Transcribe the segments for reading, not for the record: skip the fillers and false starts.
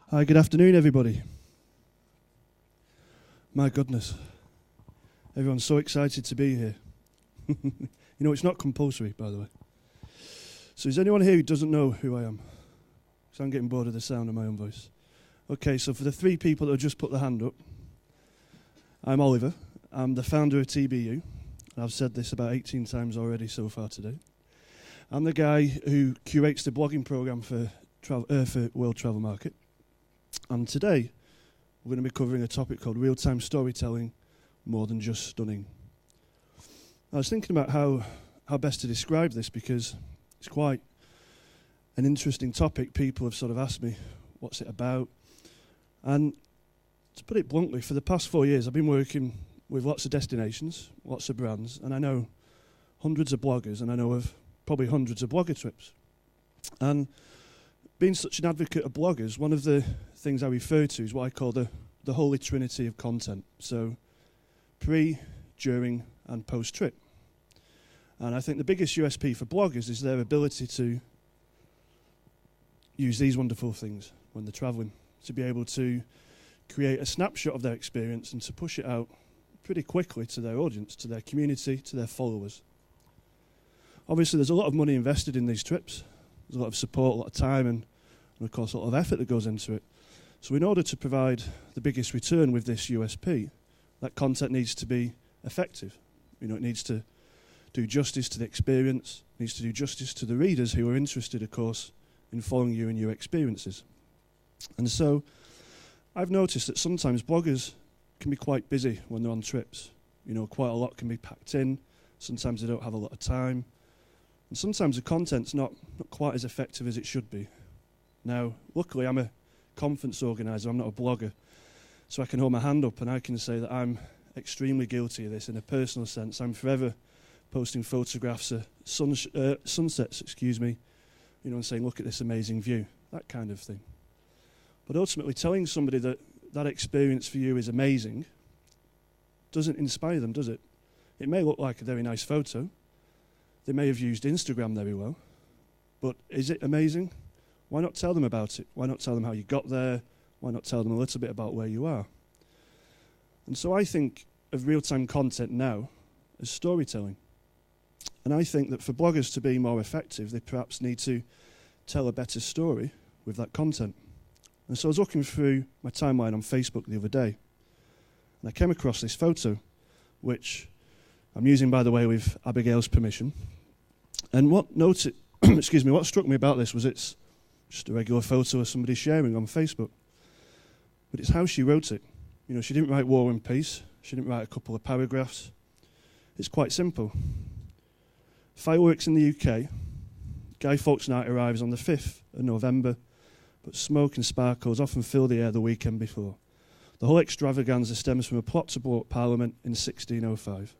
Hi, good afternoon, everybody. My goodness. Everyone's so excited to be here. You know, it's not compulsory, by the way. So is anyone here who doesn't know who I am? Because I'm getting bored of the sound of my own voice. Okay, so for the 3 people that have just put their hand up, I'm Oliver. I'm the founder of TBU. And I've said this about 18 times already so far today. I'm the guy who curates the blogging program for World Travel Market. And today, we're going to be covering a topic called real-time storytelling, more than just stunning. I was thinking about how best to describe this because it's quite an interesting topic. People have sort of asked me, what's it about? And to put it bluntly, for the past 4 years, I've been working with lots of destinations, lots of brands, and I know hundreds of bloggers, and I know of probably hundreds of blogger trips. And being such an advocate of bloggers, one of the things I refer to is what I call the holy trinity of content. So pre, during, and post-trip. And I think the biggest USP for bloggers is their ability to use these wonderful things when they're traveling, to be able to create a snapshot of their experience and to push it out pretty quickly to their audience, to their community, to their followers. Obviously, there's a lot of money invested in these trips. There's a lot of support, a lot of time, and of course, a lot of effort that goes into it. So in order to provide the biggest return with this USP, that content needs to be effective. You know, it needs to do justice to the experience, needs to do justice to the readers who are interested, of course, in following you and your experiences. And so I've noticed that sometimes bloggers can be quite busy when they're on trips. You know, quite a lot can be packed in. Sometimes they don't have a lot of time. And sometimes the content's not quite as effective as it should be. Now, luckily, I'm a conference organizer, I'm not a blogger, so I can hold my hand up and I can say that I'm extremely guilty of this in a personal sense. I'm forever posting photographs of sunsets, you know, and saying, look at this amazing view, that kind of thing. But ultimately, telling somebody that that experience for you is amazing doesn't inspire them, does it? It may look like a very nice photo. They may have used Instagram very well, but is it amazing? Why not tell them about it? Why not tell them how you got there? Why not tell them a little bit about where you are? And so I think of real-time content now as storytelling. And I think that for bloggers to be more effective, they perhaps need to tell a better story with that content. And so I was looking through my timeline on Facebook the other day, and I came across this photo, which I'm using, by the way, with Abigail's permission. And what what struck me about this was it's just a regular photo of somebody sharing on Facebook. But it's how she wrote it. You know, she didn't write War and Peace. She didn't write a couple of paragraphs. It's quite simple. Fireworks in the UK. Guy Fawkes Night arrives on the 5th of November, but smoke and sparkles often fill the air the weekend before. The whole extravaganza stems from a plot to blow up Parliament in 1605.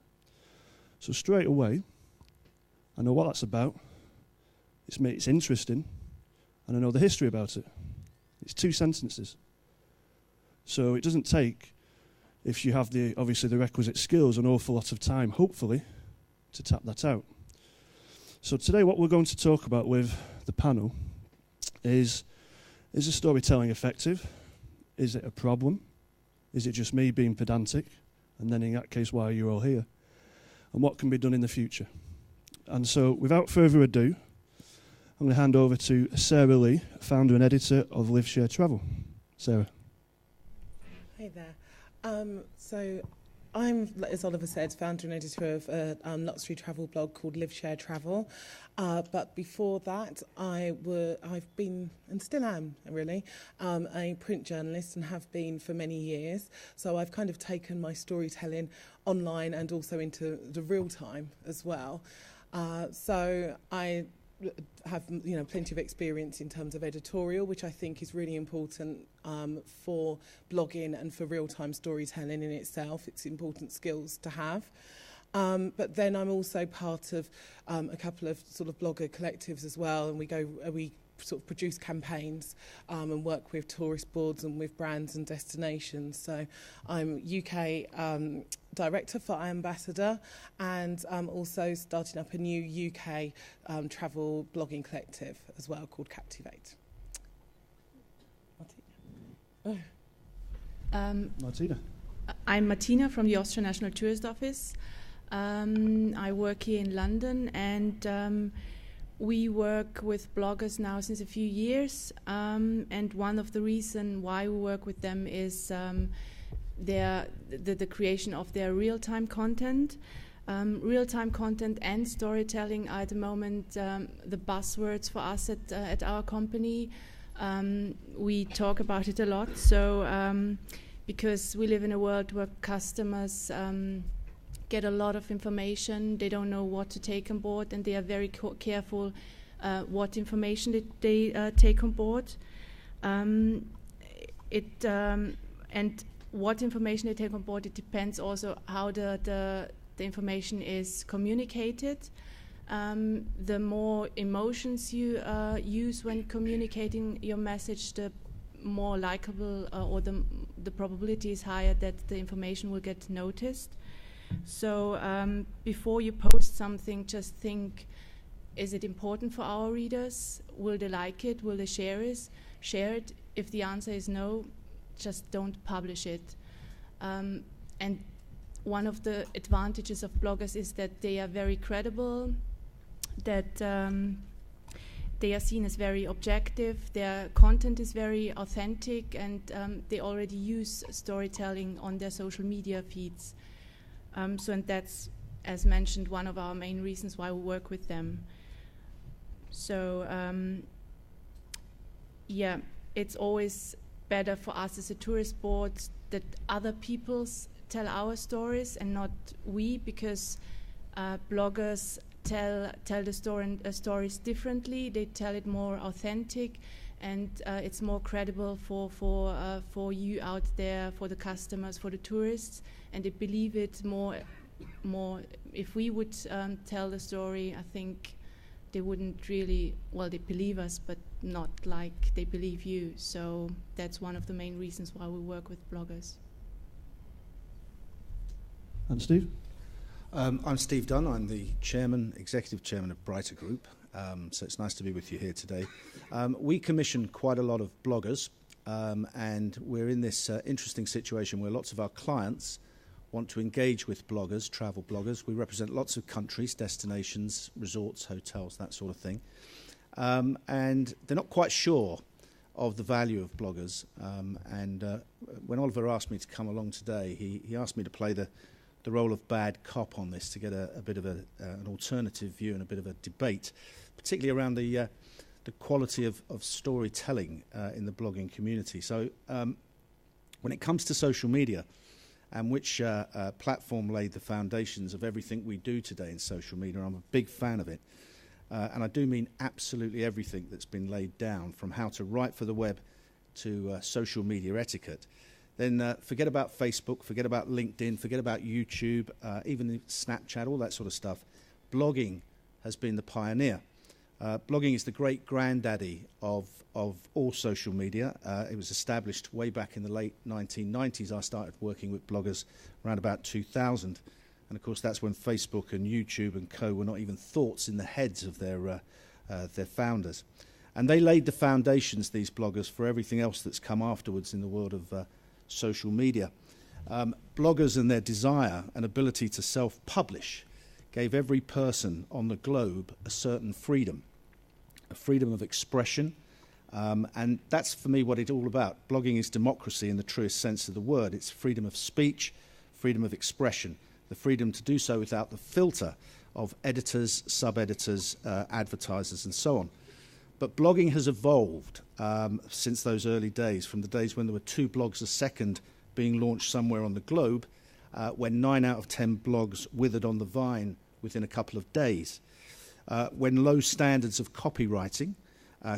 So straight away, I know what that's about. It's interesting, and I know the history about it. It's 2 sentences. So it doesn't take, if you have obviously the requisite skills, an awful lot of time, hopefully, to tap that out. So today what we're going to talk about with the panel is the storytelling effective? Is it a problem? Is it just me being pedantic? And then in that case, why are you all here? And what can be done in the future? And so without further ado, I'm going to hand over to Sarah Lee, founder and editor of Live Share Travel. Sarah. Hi there. So I'm, as Oliver said, founder and editor of a luxury travel blog called Live Share Travel. But before that, I've been, and still am really, a print journalist and have been for many years. So I've kind of taken my storytelling online and also into the real time as well. So I have plenty of experience in terms of editorial, which I think is really important for blogging and for real-time storytelling in itself. It's important skills to have. But then I'm also part of a couple of sort of blogger collectives as well, and we sort of produce campaigns and work with tourist boards and with brands and destinations. So I'm UK director for iAmbassador, and I'm also starting up a new UK travel blogging collective as well called Captivate. Martina. I'm Mattina from the Austrian National Tourist Office. I work here in London, and we work with bloggers now since a few years. And one of the reasons why we work with them is the creation of their real-time content. Real-time content and storytelling are at the moment the buzzwords for us at our company. We talk about it a lot. So because we live in a world where customers get a lot of information, they don't know what to take on board, and they are very careful what information they take on board. And what information they take on board, it depends also how the information is communicated. The more emotions you use when communicating your message, the more likable or the probability is higher that the information will get noticed. So before you post something, just think, is it important for our readers? Will they like it? Will they share it? If the answer is no, just don't publish it. And one of the advantages of bloggers is that they are very credible, that they are seen as very objective, their content is very authentic, and they already use storytelling on their social media feeds. And that's, as mentioned, one of our main reasons why we work with them. So, yeah, it's always better for us as a tourist board that other people tell our stories and not we, because bloggers tell the stories differently. They tell it more authentic, and it's more credible for you out there, for the customers, for the tourists, and they believe it more. If we would tell the story, I think they wouldn't really, well, they believe us, but not like they believe you. So that's one of the main reasons why we work with bloggers. And Steve? I'm Steve Dunn. I'm the executive chairman of Brighter Group. So it's nice to be with you here today. We commission quite a lot of bloggers, and we're in this interesting situation where lots of our clients want to engage with bloggers, travel bloggers. We represent lots of countries, destinations, resorts, hotels, that sort of thing. And they're not quite sure of the value of bloggers. When Oliver asked me to come along today, he asked me to play the role of bad cop on this to get a bit of an alternative view and a bit of a debate, particularly around the quality of storytelling in the blogging community. So when it comes to social media, and which platform laid the foundations of everything we do today in social media, I'm a big fan of it. And I do mean absolutely everything that's been laid down, from how to write for the web to social media etiquette. Then forget about Facebook, forget about LinkedIn, forget about YouTube, even Snapchat, all that sort of stuff. Blogging has been the pioneer. Blogging is the great granddaddy of all social media. It was established way back in the late 1990s. I started working with bloggers around about 2000. And of course, that's when Facebook and YouTube and co were not even thoughts in the heads of their founders. And they laid the foundations, these bloggers, for everything else that's come afterwards in the world of social media. Bloggers and their desire and ability to self-publish gave every person on the globe a certain freedom, a freedom of expression. And that's, for me, what it's all about. Blogging is democracy in the truest sense of the word. It's freedom of speech, freedom of expression, the freedom to do so without the filter of editors, sub-editors, advertisers, and so on. But blogging has evolved since those early days, from the days when there were 2 blogs a second being launched somewhere on the globe, when 9 out of 10 blogs withered on the vine within a couple of days, when low standards of copywriting,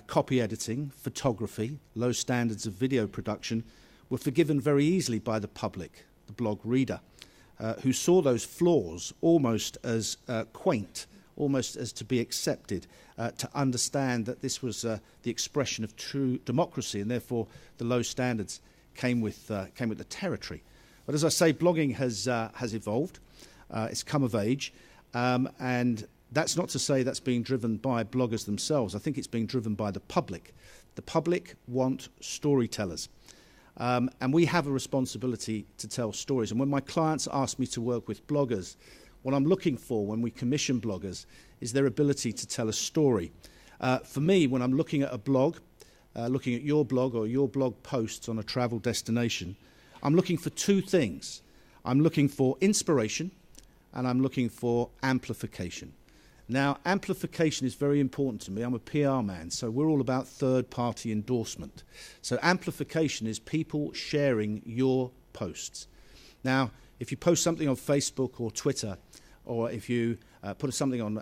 copy editing, photography, low standards of video production were forgiven very easily by the public, the blog reader, who saw those flaws almost as quaint, almost as to be accepted, to understand that this was the expression of true democracy, and therefore the low standards came with the territory. But as I say, blogging has evolved. It's come of age, and that's not to say that's being driven by bloggers themselves. I think it's being driven by the public. The public want storytellers. And we have a responsibility to tell stories. And when my clients ask me to work with bloggers, what I'm looking for when we commission bloggers is their ability to tell a story. For me, when I'm looking at a blog, looking at your blog or your blog posts on a travel destination, I'm looking for two things. I'm looking for inspiration and I'm looking for amplification. Now, amplification is very important to me. I'm a PR man, so we're all about third-party endorsement. So amplification is people sharing your posts. Now, if you post something on Facebook or Twitter, or if you put something on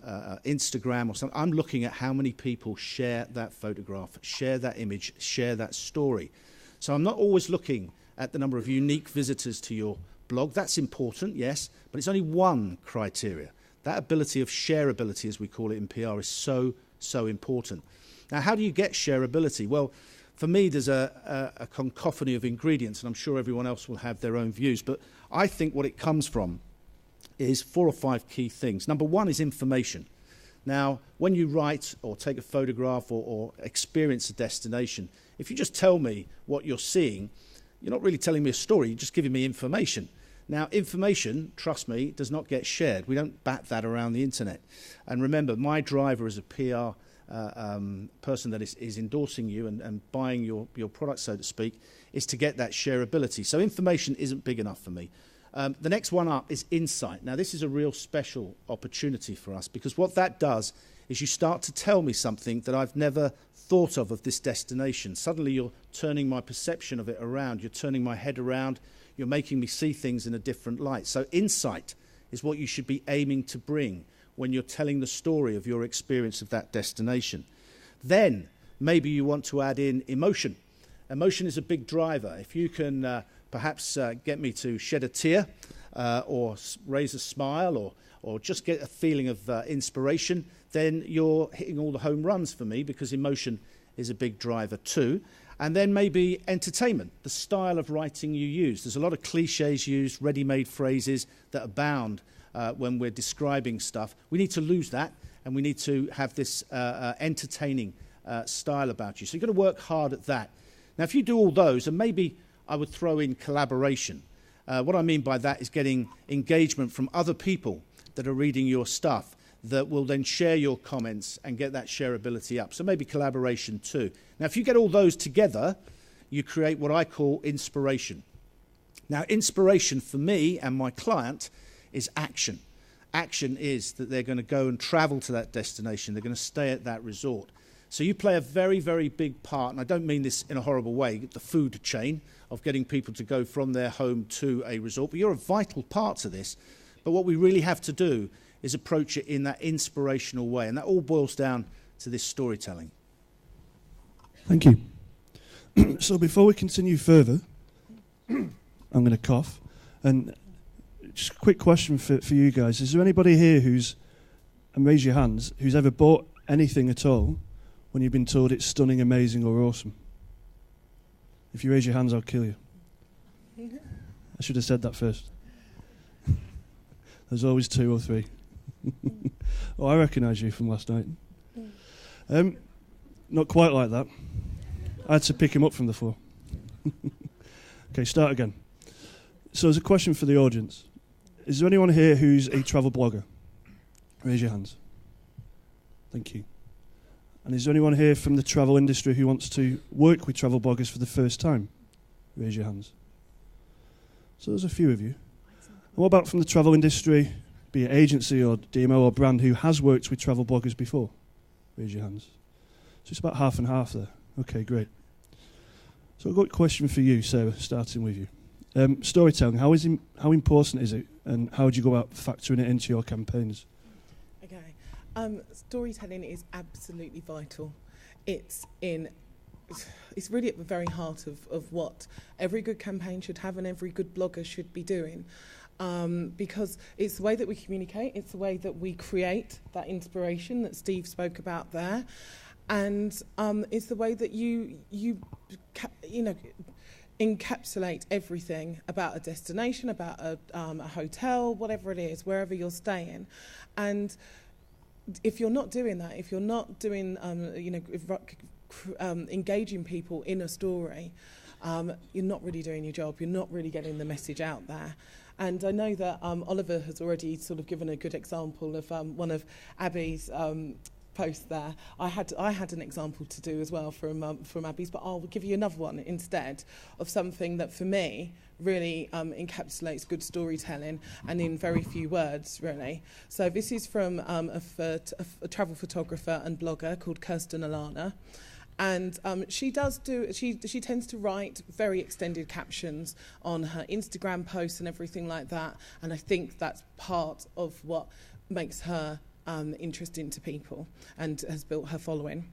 Instagram or something, I'm looking at how many people share that photograph, share that image, share that story. So I'm not always looking at the number of unique visitors to your blog. That's important, yes, but it's only one criteria. That ability of shareability, as we call it in PR, is so, so important. Now, how do you get shareability? Well, for me, there's a cacophony of ingredients, and I'm sure everyone else will have their own views, but I think what it comes from is 4 or 5 key things. Number one is information. Now, when you write or take a photograph or experience a destination, if you just tell me what you're seeing, you're not really telling me a story, you're just giving me information. Now, information, trust me, does not get shared. We don't bat that around the internet. And remember, my driver as a PR person that is endorsing you and buying your product, so to speak, is to get that shareability. So information isn't big enough for me. The next one up is insight. Now, this is a real special opportunity for us because what that does is you start to tell me something that I've never thought of this destination. Suddenly you're turning my perception of it around. You're turning my head around. You're making me see things in a different light. So insight is what you should be aiming to bring when you're telling the story of your experience of that destination. Then maybe you want to add in emotion. Emotion is a big driver. If you can perhaps get me to shed a tear or raise a smile or just get a feeling of inspiration, then you're hitting all the home runs for me because emotion is a big driver too. And then maybe entertainment, the style of writing you use. There's a lot of cliches used, ready-made phrases that abound when we're describing stuff. We need to lose that, and we need to have this entertaining style about you. So you've got to work hard at that. Now, if you do all those, and maybe I would throw in collaboration. What I mean by that is getting engagement from other people that are reading your stuff that will then share your comments and get that shareability up. So maybe collaboration too. Now, if you get all those together, you create what I call inspiration. Now, inspiration for me and my client is action. Action is that they're going to go and travel to that destination. They're going to stay at that resort. So you play a very, very big part, and I don't mean this in a horrible way, the food chain of getting people to go from their home to a resort, but you're a vital part to this. But what we really have to do is approach it in that inspirational way, and that all boils down to this storytelling. Thank you. So before we continue further, I'm going to cough. And just a quick question for you guys. Is there anybody here who's, and raise your hands, who's ever bought anything at all when you've been told it's stunning, amazing, or awesome? If you raise your hands, I'll kill you. I should have said that first. There's always 2 or 3. Oh, I recognise you from last night. Not quite like that. I had to pick him up from the floor. Okay, start again. So there's a question for the audience. Is there anyone here who's a travel blogger? Raise your hands. Thank you. And is there anyone here from the travel industry who wants to work with travel bloggers for the first time? Raise your hands. So there's a few of you. And what about from the travel industry, be it agency or DMO or brand, who has worked with travel bloggers before? Raise your hands. So it's about half and half there. Okay, great. So I've got a question for you, Sarah, starting with you. Storytelling, how important is it, and how do you go about factoring it into your campaigns? Okay. Storytelling is absolutely vital. It's really at the very heart of what every good campaign should have and every good blogger should be doing. Because it's the way that we communicate, it's the way that we create that inspiration that Steve spoke about there, and it's the way that you encapsulate everything about a destination, about a hotel, whatever it is, wherever you're staying. And if you're not doing that, if you're not doing engaging people in a story, you're not really doing your job. You're not really getting the message out there. And I know that Oliver has already sort of given a good example of one of Abby's post there. I had an example to do as well from Abby's, but I'll give you another one instead of something that for me really encapsulates good storytelling and in very few words, really. So this is from a travel photographer and blogger called Kirsten Alana. And she tends to write very extended captions on her Instagram posts and everything like that. And I think that's part of what makes her interesting to people and has built her following.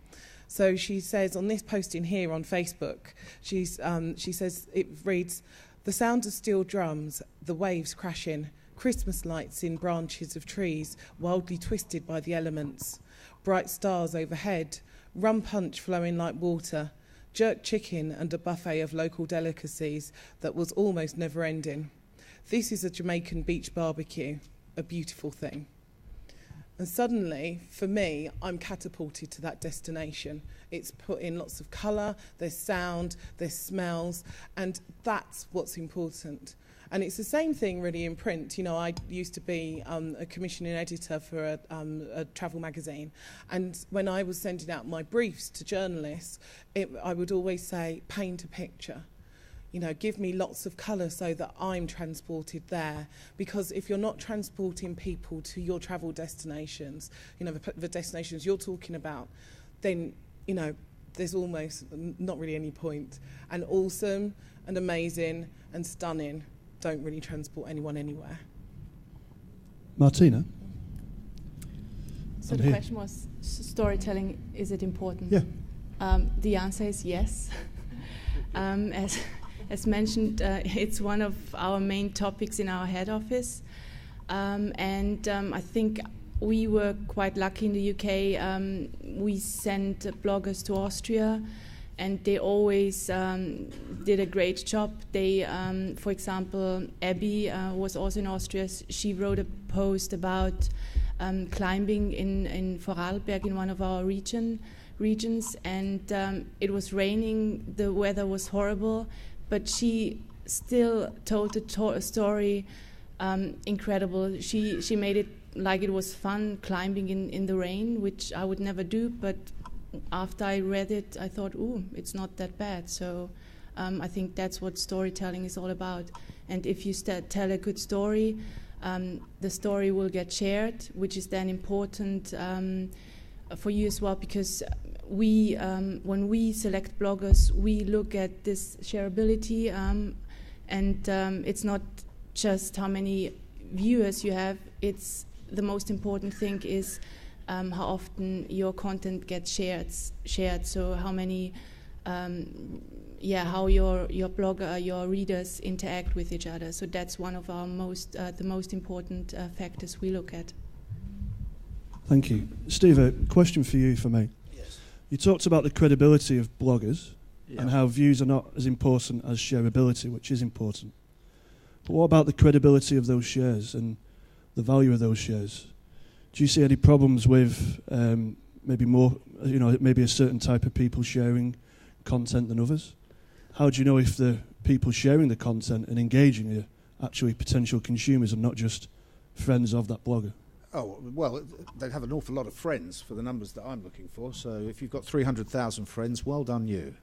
So she says on this posting here on Facebook, she says it reads, "The sound of steel drums, the waves crashing, Christmas lights in branches of trees, wildly twisted by the elements, bright stars overhead, rum punch flowing like water, jerk chicken and a buffet of local delicacies that was almost never ending. This is a Jamaican beach barbecue, a beautiful thing." And suddenly, for me, I'm catapulted to that destination. It's put in lots of colour, there's sound, there's smells, and that's what's important. And it's the same thing really in print. You know, I used to be a commissioning editor for a travel magazine. And when I was sending out my briefs to journalists, I would always say, paint a picture. You know, give me lots of colour so that I'm transported there. Because if you're not transporting people to your travel destinations, you know, the destinations you're talking about, then, you know, there's almost not really any point. And awesome and amazing and stunning don't really transport anyone anywhere. Martina? So the question was, storytelling, is it important? Yeah. The answer is yes. As mentioned, it's one of our main topics in our head office. I think we were quite lucky in the UK. We sent bloggers to Austria, and they always did a great job. They, for example, Abby was also in Austria. She wrote a post about climbing in Vorarlberg in one of our regions, and it was raining, the weather was horrible, but she still told the story incredible. She made it like it was fun climbing in the rain, which I would never do, but after I read it, I thought, ooh, it's not that bad. So I think that's what storytelling is all about. And if you tell a good story, the story will get shared, which is then important for you as well, because we, when we select bloggers, we look at this shareability, and it's not just how many viewers you have. It's the most important thing is how often your content gets shared. So how many, how your blogger, your readers interact with each other. So that's one of our the most important factors we look at. Thank you. Steve, a question for you, if I may. Yes. You talked about the credibility of bloggers Yeah. and how views are not as important as shareability, which is important. But what about the credibility of those shares and the value of those shares? Do you see any problems with maybe a certain type of people sharing content than others? How do you know if the people sharing the content and engaging are actually potential consumers and not just friends of that blogger? Oh, well, they'd have an awful lot of friends for the numbers that I'm looking for. So if you've got 300,000 friends, well done you.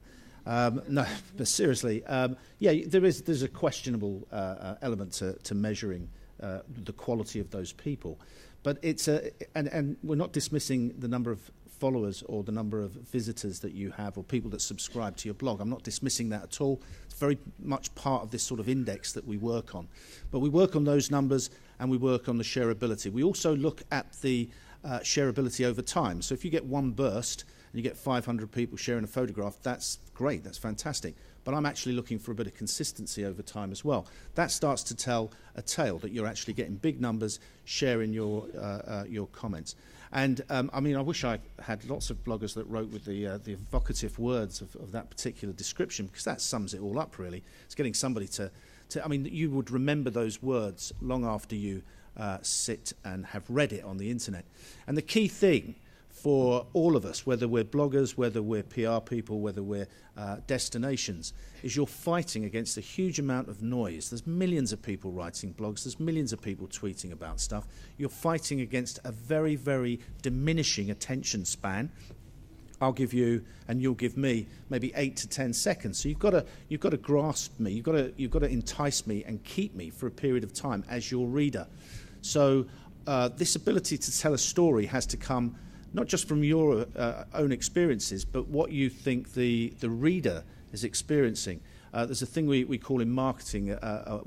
No, but seriously, there's a questionable element to measuring the quality of those people. But it's and we're not dismissing the number of followers or the number of visitors that you have or people that subscribe to your blog. I'm not dismissing that at all. It's very much part of this sort of index that we work on. But we work on those numbers and we work on the shareability. We also look at the shareability over time. So if you get one burst and you get 500 people sharing a photograph, that's great, that's fantastic. But I'm actually looking for a bit of consistency over time as well. That starts to tell a tale that you're actually getting big numbers sharing your comments. And I wish I had lots of bloggers that wrote with the evocative words of that particular description, because that sums it all up really. It's getting somebody you would remember those words long after you sit and have read it on the internet. And the key thing for all of us, whether we're bloggers, whether we're PR people, whether we're destinations, is you're fighting against a huge amount of noise. There's millions of people writing blogs, there's millions of people tweeting about stuff. You're fighting against a very, very diminishing attention span. I'll give you, and you'll give me, maybe 8 to 10 seconds. So you've got to grasp me, you've got to entice me and keep me for a period of time as your reader. So this ability to tell a story has to come not just from your own experiences, but what you think the reader is experiencing. There's a thing we call in marketing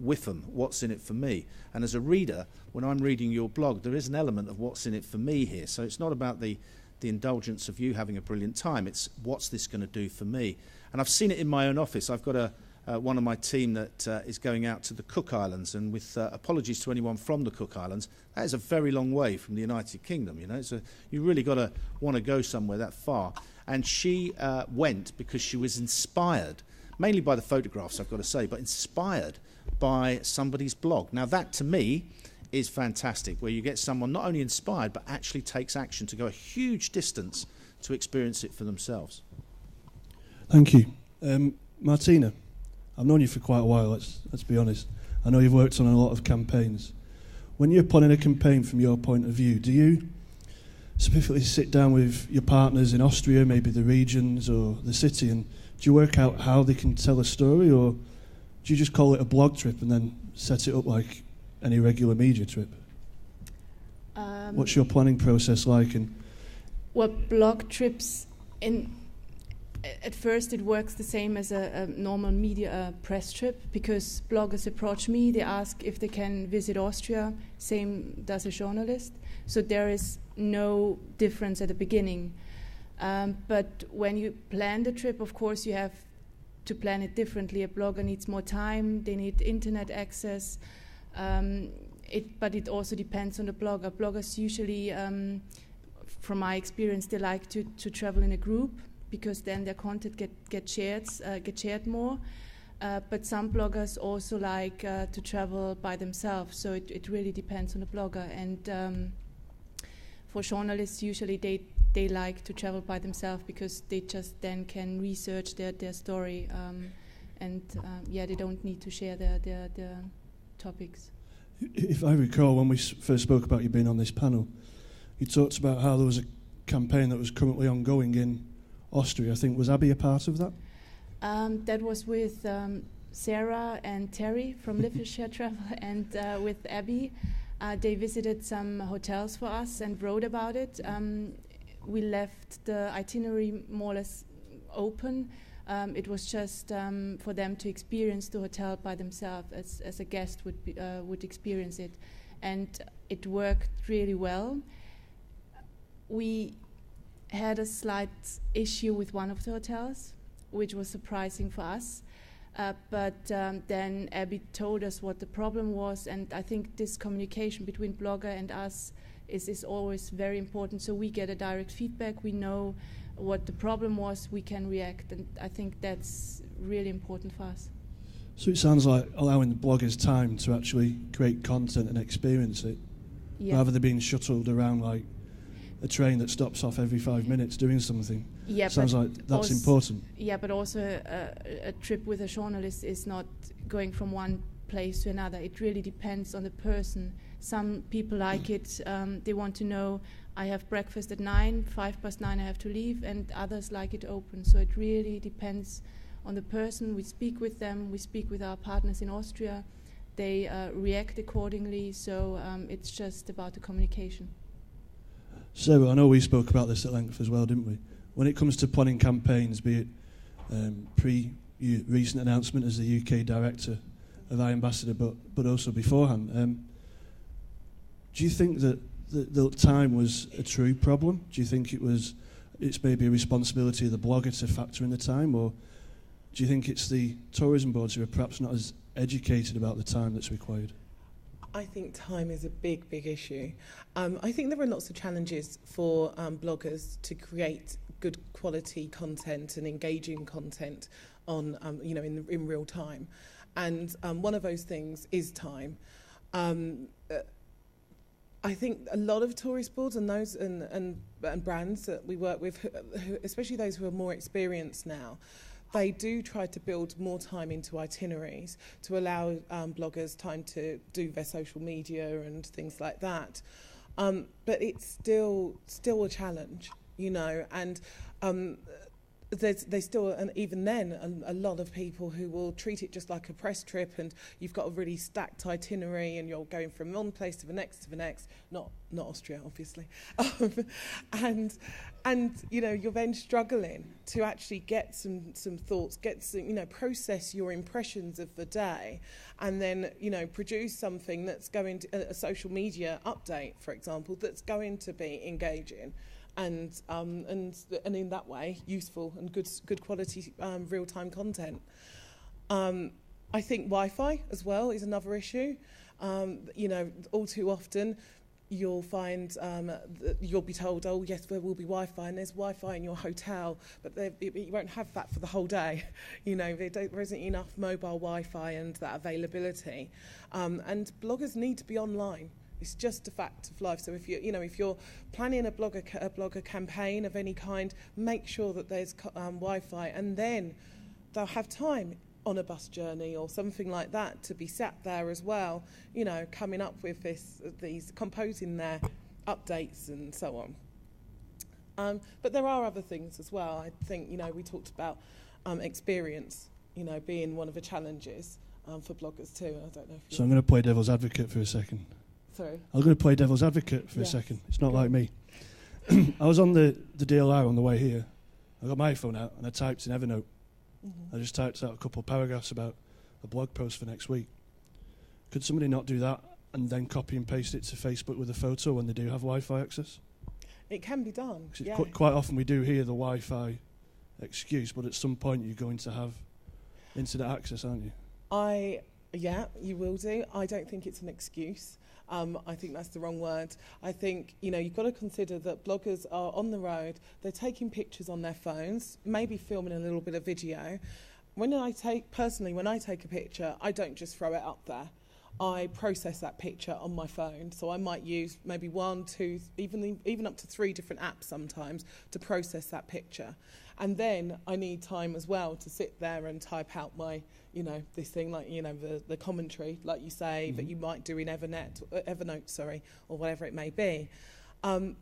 WIFM, what's in it for me. And as a reader, when I'm reading your blog, there is an element of what's in it for me here. So it's not about the indulgence of you having a brilliant time. It's what's this going to do for me. And I've seen it in my own office. I've got one of my team that is going out to the Cook Islands, and with apologies to anyone from the Cook Islands, that is a very long way from the United Kingdom. You know, so you really got to want to go somewhere that far. And she went because she was inspired, mainly by the photographs, I've got to say, but inspired by somebody's blog. Now that, to me, is fantastic, where you get someone not only inspired, but actually takes action to go a huge distance to experience it for themselves. Thank you. Martina, I've known you for quite a while, let's be honest. I know you've worked on a lot of campaigns. When you're planning a campaign from your point of view, do you specifically sit down with your partners in Austria, maybe the regions or the city, and do you work out how they can tell a story, or do you just call it a blog trip and then set it up like any regular media trip? What's your planning process like? And well, blog trips, at first it works the same as a normal media press trip, because bloggers approach me, they ask if they can visit Austria, same does a journalist. So there is no difference at the beginning. But when you plan the trip, of course, you have to plan it differently. A blogger needs more time, they need internet access, but it also depends on the blogger. Bloggers usually, from my experience, they like to travel in a group, because then their content get shared more. But some bloggers also like to travel by themselves, so it really depends on the blogger. And for journalists, usually they like to travel by themselves, because they just then can research their story, and they don't need to share their topics. If I recall, when we first spoke about you being on this panel, you talked about how there was a campaign that was currently ongoing in Austria. I think, was Abby a part of that? That was with Sarah and Terry from Live Share Travel, and with Abby. They visited some hotels for us and wrote about it. We left the itinerary more or less open. It was just for them to experience the hotel by themselves, as a guest would experience it, and it worked really well. We had a slight issue with one of the hotels, which was surprising for us. But then Abby told us what the problem was, and I think this communication between blogger and us is always very important. So we get a direct feedback, we know what the problem was, we can react, and I think that's really important for us. So it sounds like allowing the bloggers time to actually create content and experience it, rather than being shuttled around like a train that stops off every 5 minutes doing something. Yeah, sounds like that's important. Yeah, but also a trip with a journalist is not going from one place to another. It really depends on the person. Some people like it, they want to know, I have breakfast at 9, 9:05 I have to leave, and others like it open. So it really depends on the person. We speak with them, we speak with our partners in Austria, they react accordingly, so it's just about the communication. So I know we spoke about this at length as well, didn't we? When it comes to planning campaigns, be it pre-recent announcement as the UK Director of I Ambassador, but also beforehand, do you think that the time was a true problem? Do you think it's maybe a responsibility of the blogger to factor in the time, or do you think it's the tourism boards who are perhaps not as educated about the time that's required? I think time is a big issue. I think there are lots of challenges for bloggers to create good quality content and engaging content on, in real time. And one of those things is time. I think a lot of tourist boards and those and brands that we work with, who, especially those who are more experienced now, they do try to build more time into itineraries to allow bloggers time to do their social media and things like that. But it's still a challenge, you know, and there's still, and even then, a lot of people who will treat it just like a press trip, and you've got a really stacked itinerary, and you're going from one place to the next, not Austria, obviously, and you know, you're then struggling to actually get some thoughts, get some, you know, process your impressions of the day, and then, you know, produce something that's going to a social media update, for example, that's going to be engaging. And in that way, useful and good quality real-time content. I think Wi-Fi as well is another issue. You know, all too often you'll find that you'll be told, oh yes, there will be Wi-Fi, and there's Wi-Fi in your hotel, but you won't have that for the whole day. You know, there isn't enough mobile Wi-Fi and that availability. And bloggers need to be online. It's just a fact of life. So if you're planning a blogger campaign of any kind, make sure that there's Wi-Fi, and then they'll have time on a bus journey or something like that to be sat there as well, you know, coming up with these composing their updates and so on. But there are other things as well. I think, you know, we talked about experience, you know, being one of the challenges for bloggers too. I don't know if so I'm going to play devil's advocate for a second. Sorry. I'm going to play devil's advocate for a second. It's not like me. I was on the DLR on the way here. I got my phone out and I typed in Evernote. I just typed out a couple of paragraphs about a blog post for next week. Could somebody not do that and then copy and paste it to Facebook with a photo when they do have Wi-Fi access? It can be done. Yeah. Quite often we do hear the Wi-Fi excuse, but at some point you're going to have internet access, aren't you? Yeah, you will do. I don't think it's an excuse. I think that's the wrong word. I think, you know, you've got to consider that bloggers are on the road, they're taking pictures on their phones, maybe filming a little bit of video. When I take a picture, I don't just throw it up there. I process that picture on my phone. So I might use maybe 1, 2, even up to 3 different apps sometimes to process that picture. And then I need time as well to sit there and type out my, you know, this thing, like, you know, the commentary, like you say, that you might do in Evernote, or whatever it may be. And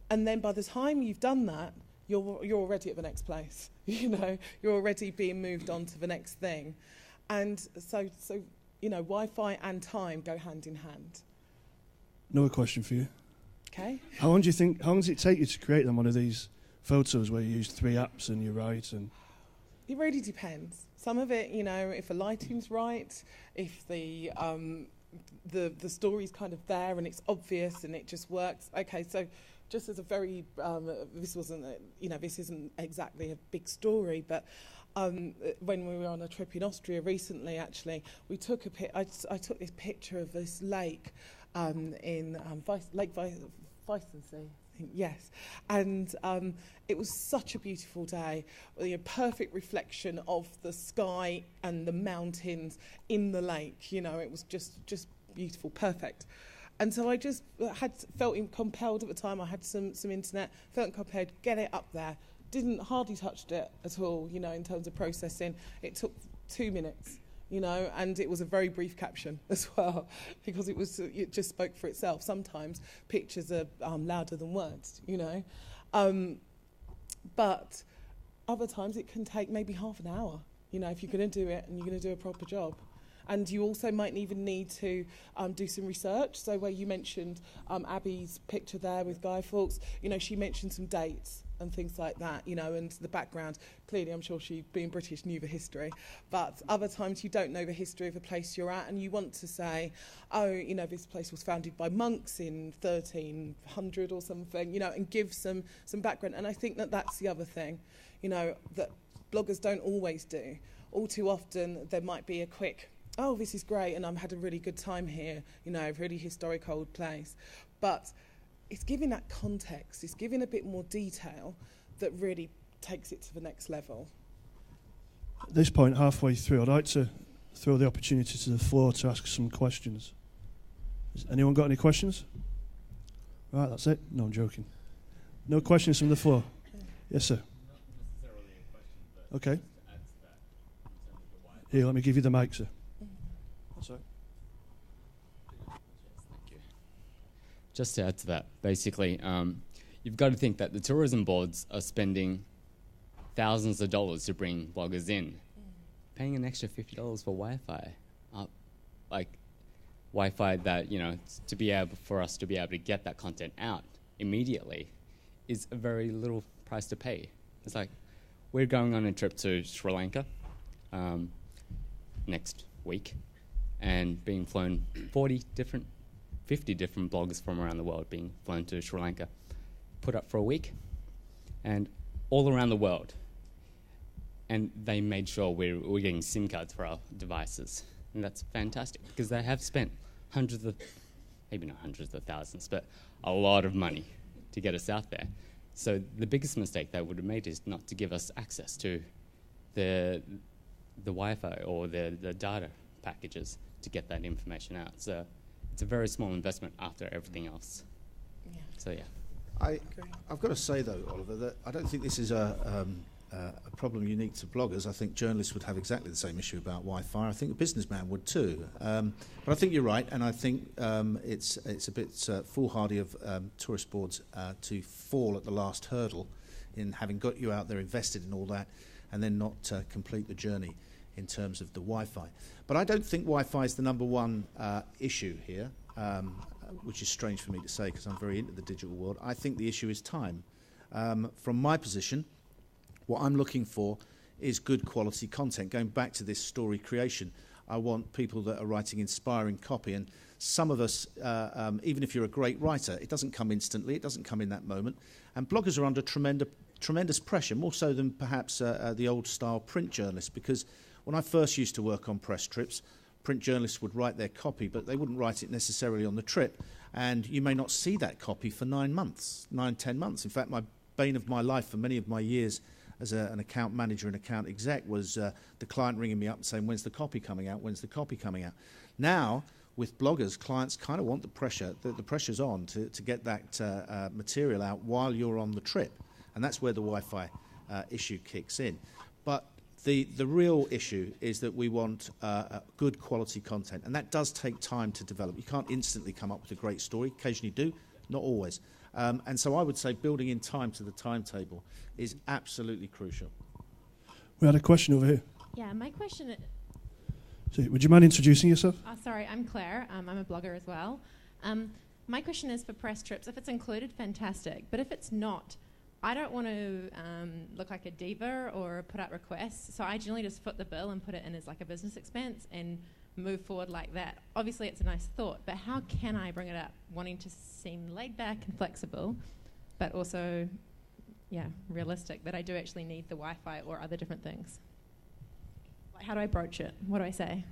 then by the time you've done that, you're already at the next place. You know, you're already being moved on to the next thing. And so you know, Wi-Fi and time go hand in hand. Another question for you. Okay. How long does it take you to create one of these photos where you use 3 apps and you write? And it really depends. Some of it, you know, if the lighting's right, if the story's kind of there and it's obvious and it just works. Okay, so just as a very, this isn't exactly a big story, but when we were on a trip in Austria recently, actually, we took I took this picture of this lake in Lake Weissensee. Yes, and it was such a beautiful day, a perfect reflection of the sky and the mountains in the lake. You know, it was just beautiful, perfect. And so I just felt compelled at the time. I had some internet, felt compelled to get it up there. Hardly touched it at all, you know, in terms of processing. It took 2 minutes. You know, and it was a very brief caption as well, because it just spoke for itself. Sometimes pictures are louder than words, you know, but other times it can take maybe half an hour, you know, if you're going to do it and you're going to do a proper job. And you also might even need to do some research. So where you mentioned Abby's picture there with Guy Fawkes, you know, she mentioned some dates and things like that, you know, and the background. Clearly, I'm sure she, being British, knew the history. But other times you don't know the history of the place you're at, and you want to say, oh, you know, this place was founded by monks in 1300 or something, you know, and give some background. And I think that's the other thing, you know, that bloggers don't always do. All too often, there might be a quick, oh, this is great, and I've had a really good time here, you know, a really historic old place. But it's giving that context, it's giving a bit more detail that really takes it to the next level. At this point, halfway through, I'd like to throw the opportunity to the floor to ask some questions. Has anyone got any questions? All right, that's it. No, I'm joking. No questions from the floor. Yes, sir. Okay. Here, let me give you the mic, sir. That's right. Thank you. Just to add to that, basically, you've got to think that the tourism boards are spending thousands of dollars to bring bloggers in, paying an extra $50 for Wi-Fi, like Wi-Fi that, you know, for us to be able to get that content out immediately is a very little price to pay. It's like we're going on a trip to Sri Lanka next week and being flown 50 different bloggers from around the world being flown to Sri Lanka, put up for a week, and all around the world. And they made sure we're getting SIM cards for our devices. And that's fantastic because they have spent maybe not hundreds of thousands, but a lot of money to get us out there. So the biggest mistake they would have made is not to give us access to the Wi-Fi or the data packages to get that information out. So it's a very small investment after everything else. Yeah. So yeah. I've got to say though, Oliver, that I don't think this is a problem unique to bloggers. I think journalists would have exactly the same issue about Wi-Fi. I think a businessman would too. But I think you're right, and I think it's a bit foolhardy of tourist boards to fall at the last hurdle in having got you out there invested in all that and then not complete the journey in terms of the Wi-Fi. But I don't think Wi-Fi is the number one issue here, which is strange for me to say because I'm very into the digital world. I think the issue is time. From my position, what I'm looking for is good quality content. Going back to this story creation, I want people that are writing inspiring copy. And some of us, even if you're a great writer, it doesn't come instantly. It doesn't come in that moment. And bloggers are under tremendous pressure, more so than perhaps the old-style print journalists, because when I first used to work on press trips, print journalists would write their copy, but they wouldn't write it necessarily on the trip. And you may not see that copy for 9 months, 10 months. In fact, my bane of my life for many of my years as an account manager and account exec was the client ringing me up and saying, when's the copy coming out, when's the copy coming out? Now, with bloggers, clients kind of want the pressure, the pressure's on to get that material out while you're on the trip. And that's where the Wi-Fi issue kicks in. But the real issue is that we want good quality content, and that does take time to develop. You can't instantly come up with a great story. Occasionally you do, not always. And so I would say building in time to the timetable is absolutely crucial. We had a question over here. Yeah, my question... So, would you mind introducing yourself? Sorry, I'm Claire. I'm a blogger as well. My question is for press trips. If it's included, fantastic. But if it's not, I don't want to look like a diva or put out requests. So I generally just foot the bill and put it in as like a business expense and move forward like that. Obviously, it's a nice thought, but how can I bring it up? Wanting to seem laid back and flexible, but also, realistic, that I do actually need the Wi-Fi or other different things. Like, how do I broach it? What do I say?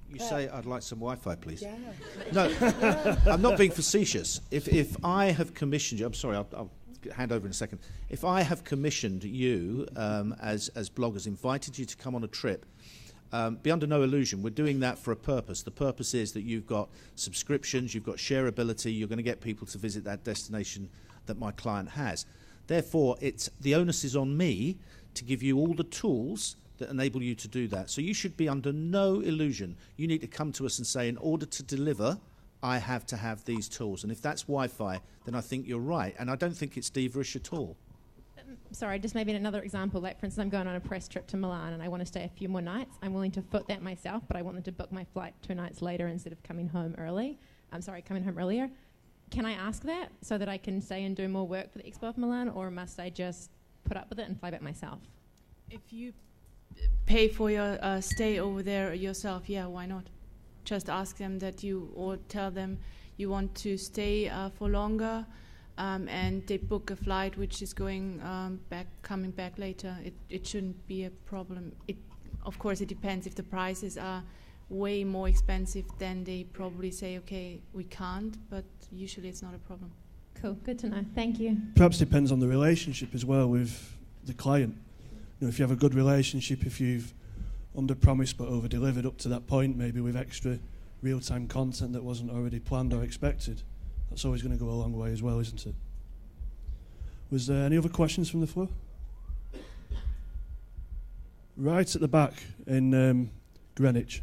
You say, I'd like some Wi-Fi, please. Yeah. No, I'm not being facetious. If I have commissioned you, I'm sorry, I'll hand over in a second. If I have commissioned you as bloggers, invited you to come on a trip, be under no illusion, we're doing that for a purpose. The purpose is that you've got subscriptions, you've got shareability, you're going to get people to visit that destination that my client has. Therefore, the onus is on me to give you all the tools that enable you to do that. So you should be under no illusion. You need to come to us and say, in order to deliver, I have to have these tools. And if that's Wi-Fi, then I think you're right. And I don't think it's diva-ish at all. Sorry, just maybe another example. Like, for instance, I'm going on a press trip to Milan and I want to stay a few more nights. I'm willing to foot that myself, but I want them to book my flight 2 nights later instead of coming home earlier. Can I ask that so that I can stay and do more work for the Expo of Milan, or must I just put up with it and fly back myself? If you pay for your stay over there yourself, yeah, why not? Just ask them or tell them you want to stay for longer, and they book a flight which is coming back later. It shouldn't be a problem. Of course, it depends. If the prices are way more expensive, then they probably say, okay, we can't, but usually it's not a problem. Cool, good to know. Thank you. Perhaps depends on the relationship as well with the client. You know, if you have a good relationship, if you've under-promised but over-delivered up to that point, maybe with extra real-time content that wasn't already planned or expected, That's always going to go a long way as well, isn't it? Was there any other questions from the floor? Right at the back in Greenwich,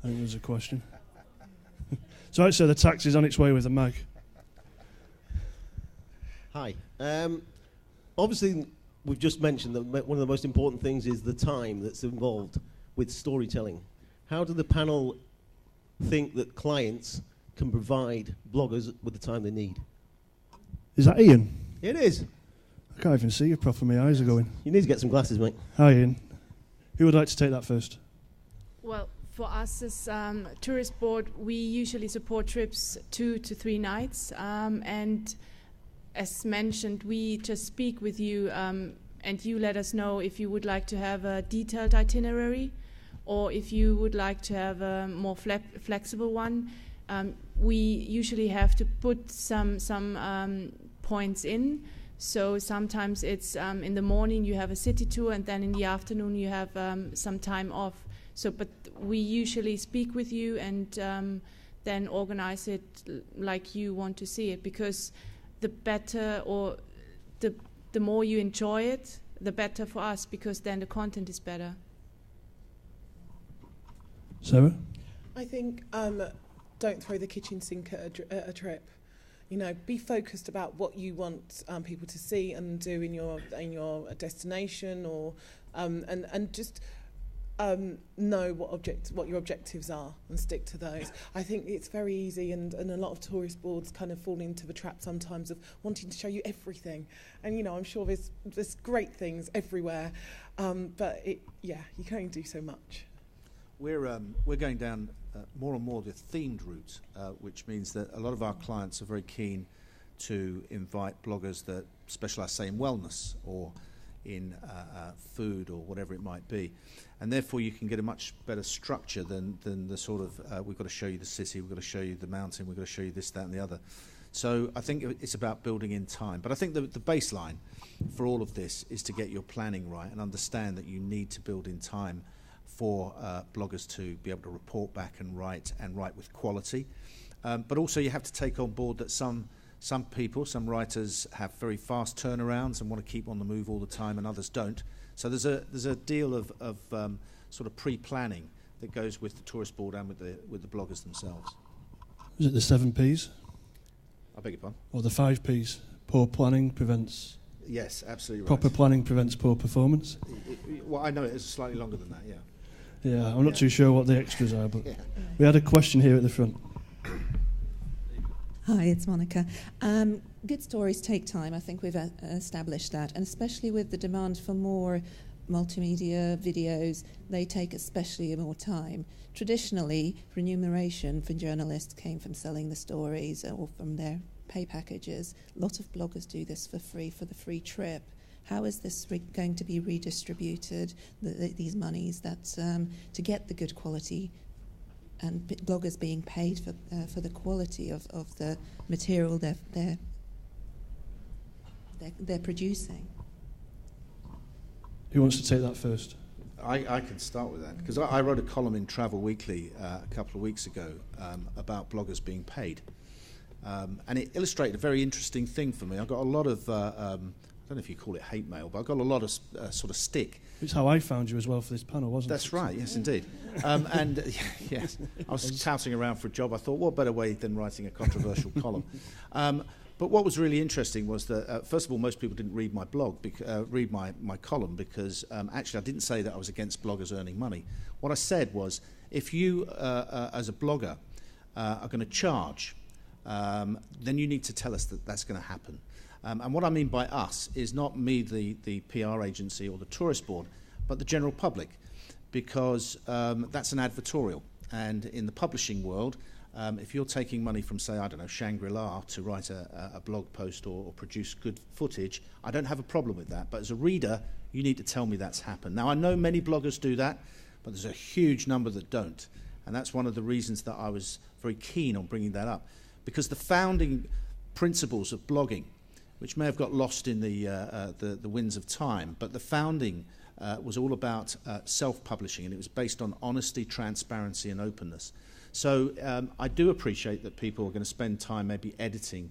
I think there's a question. So I'd say the taxi's on its way with the mag. Hi. Obviously, we've just mentioned that one of the most important things is the time that's involved with storytelling. How do the panel think that clients can provide bloggers with the time they need? Is that Ian? It is. I can't even see you properly, my eyes are going. You need to get some glasses, mate. Hi Ian. Who would like to take that first? Well, for us as tourist board, we usually support trips 2 to 3 nights, and as mentioned, we just speak with you, and you let us know if you would like to have a detailed itinerary, or if you would like to have a more flexible one. We usually have to put some points in. So sometimes it's in the morning you have a city tour, and then in the afternoon you have some time off. So, but we usually speak with you and then organize it like you want to see it, because the better or the more you enjoy it, the better for us, because then the content is better. Sarah? I think don't throw the kitchen sink at a trip. You know, be focused about what you want people to see and do in your destination, or and just know what your objectives are and stick to those. I think it's very easy, and a lot of tourist boards kind of fall into the trap sometimes of wanting to show you everything. And you know, I'm sure there's great things everywhere, but you can only do so much. We're going down more and more the themed route, which means that a lot of our clients are very keen to invite bloggers that specialise, say, in wellness or in food or whatever it might be, and therefore you can get a much better structure than the sort of we've got to show you the city, we've got to show you the mountain, we've got to show you this, that and the other. So I think it's about building in time, but I think the baseline for all of this is to get your planning right and understand that you need to build in time for bloggers to be able to report back and write with quality. But also you have to take on board that some people, some writers have very fast turnarounds and want to keep on the move all the time, and others don't. So there's a deal of sort of pre-planning that goes with the tourist board and with the bloggers themselves. Is it the 7 Ps? I beg your pardon? Or the 5 Ps? Poor planning prevents... Yes, absolutely right. Proper planning prevents poor performance? Well, I know it is slightly longer than that, yeah. Yeah, I'm not too sure what the extras are, but yeah. We had a question here at the front. Hi, it's Monica. Good stories take time. I think we've established that, and especially with the demand for more multimedia videos, they take especially more time. Traditionally, remuneration for journalists came from selling the stories or from their pay packages. A lot of bloggers do this for free, for the free trip. How is this going to be redistributed, these monies that to get the good quality, and bloggers being paid for the quality of the material they're producing? Who wants to take that first? I can start with that, because I wrote a column in Travel Weekly a couple of weeks ago about bloggers being paid. And it illustrated a very interesting thing for me. I got a lot of, I don't know if you call it hate mail, but I got a lot of sort of stick. It's how I found you as well for this panel, wasn't it? That's right, yes, indeed. And yes, I was touting around for a job. I thought, what better way than writing a controversial column? But what was really interesting was that, first of all, most people didn't read my blog, read my column, because actually I didn't say that I was against bloggers earning money. What I said was, if you, as a blogger, are going to charge, then you need to tell us that that's going to happen. And what I mean by us is not me, the PR agency or the tourist board, but the general public, because that's an advertorial. And in the publishing world, if you're taking money from, say, I don't know, Shangri-La to write a blog post or produce good footage, I don't have a problem with that. But as a reader, you need to tell me that's happened. Now, I know many bloggers do that, but there's a huge number that don't. And that's one of the reasons that I was very keen on bringing that up. Because the founding principles of blogging, which may have got lost in the winds of time, but the founding was all about self-publishing, and it was based on honesty, transparency, and openness. So I do appreciate that people are going to spend time maybe editing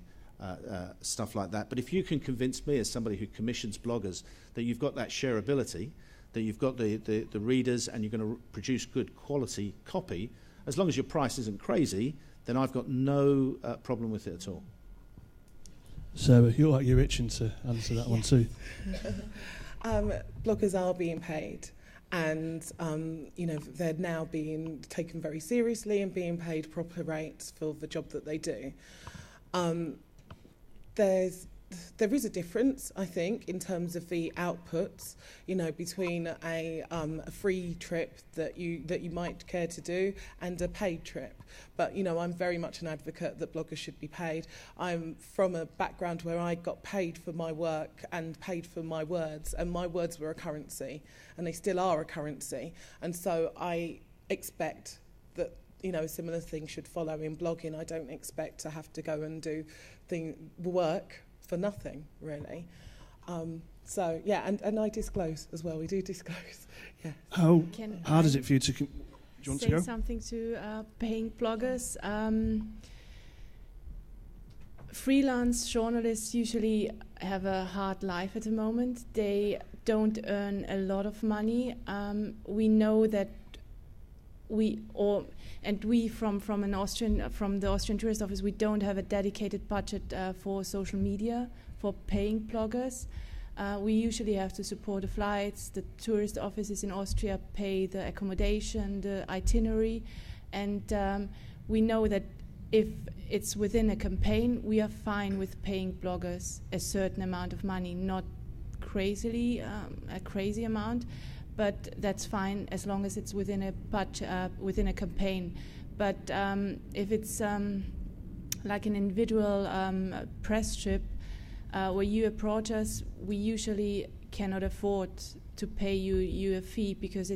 stuff like that. But if you can convince me, as somebody who commissions bloggers, that you've got that shareability, that you've got the readers, and you're going to produce good quality copy, as long as your price isn't crazy, then I've got no problem with it at all. Sarah, you look like you're itching to answer that one too. Bloggers are being paid, and they're now being taken very seriously and being paid proper rates for the job that they do. There is a difference, I think, in terms of the outputs, between a free trip that you might care to do and a paid trip. But, I'm very much an advocate that bloggers should be paid. I'm from a background where I got paid for my work and paid for my words, and my words were a currency, and they still are a currency. And so I expect that, a similar thing should follow in blogging. I don't expect to have to go and do work for nothing, really. So, yeah, and I disclose as well. We do disclose, yes. How hard is it for you to... Do you want to go? Say something to paying bloggers. Freelance journalists usually have a hard life at the moment. They don't earn a lot of money. We know that from the Austrian Tourist Office, we don't have a dedicated budget for social media for paying bloggers. We usually have to support the flights. The tourist offices in Austria pay the accommodation, the itinerary, and we know that if it's within a campaign, we are fine with paying bloggers a certain amount of money, not crazily a crazy amount, but that's fine as long as it's within a budget, within a campaign. But if it's like an individual press trip where you approach us, we usually cannot afford to pay you a fee, because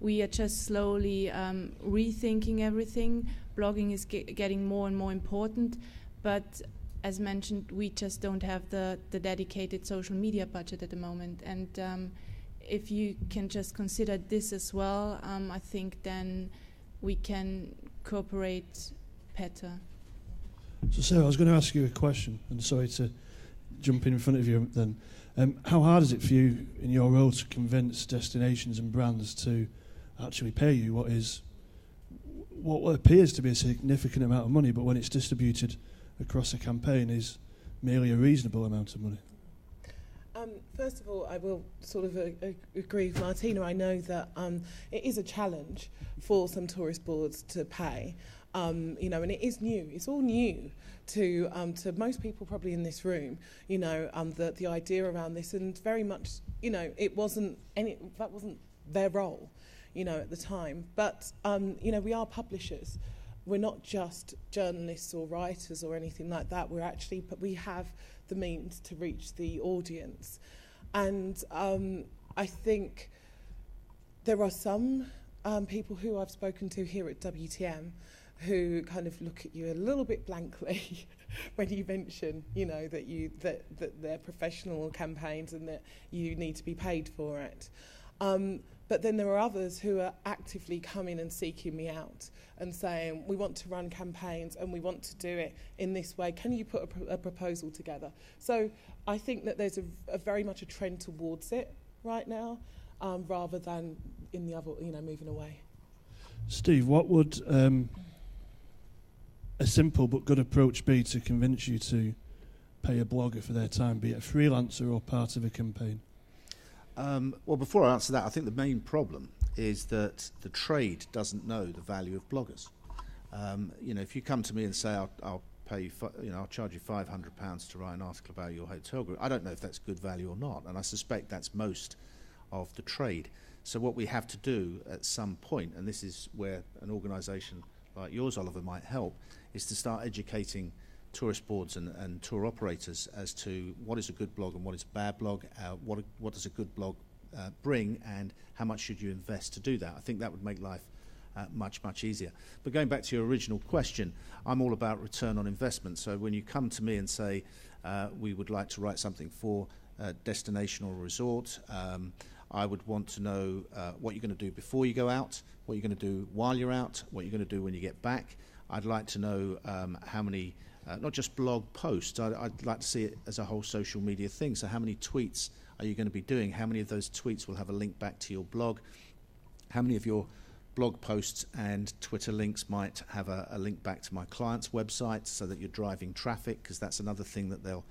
we are just slowly rethinking everything. Blogging is getting more and more important, but as mentioned, we just don't have the dedicated social media budget at the moment. And if you can just consider this as well, I think then we can cooperate better. So Sarah, I was going to ask you a question, and sorry to jump in front of you then. How hard is it for you in your role to convince destinations and brands to actually pay you what appears to be a significant amount of money, but when it's distributed across a campaign is merely a reasonable amount of money? First of all, I will sort of agree with Martina. I know that it is a challenge for some tourist boards to pay, and it is new. It's all new to most people probably in this room. The idea around this, and very much, that wasn't their role, at the time. But we are publishers. We're not just journalists or writers or anything like that. We have the means to reach the audience. And I think there are some people who I've spoken to here at WTM who kind of look at you a little bit blankly when you mention, that they're professional campaigns and that you need to be paid for it. But then there are others who are actively coming and seeking me out and saying, we want to run campaigns and we want to do it in this way. Can you put a proposal together? So I think that there's a very much a trend towards it right now, rather than in the other, moving away. Steve, what would a simple but good approach be to convince you to pay a blogger for their time, be it a freelancer or part of a campaign? Well, before I answer that, I think the main problem is that the trade doesn't know the value of bloggers. If you come to me and say, I'll pay you, I'll charge you £500 to write an article about your hotel group, I don't know if that's good value or not, and I suspect that's most of the trade. So what we have to do at some point, and this is where an organisation like yours, Oliver, might help, is to start educating tourist boards and tour operators as to what is a good blog and what is a bad blog, what does a good blog bring, and how much should you invest to do that. I think that would make life much, much easier. But going back to your original question, I'm all about return on investment. So when you come to me and say, we would like to write something for a destination or a resort, I would want to know what you're going to do before you go out, what you're going to do while you're out, what you're going to do when you get back. I'd like to know how many, not just blog posts, I'd like to see it as a whole social media thing. So how many tweets are you going to be doing? How many of those tweets will have a link back to your blog? How many of your blog posts and Twitter links might have a link back to my client's website so that you're driving traffic, because that's another thing that they'll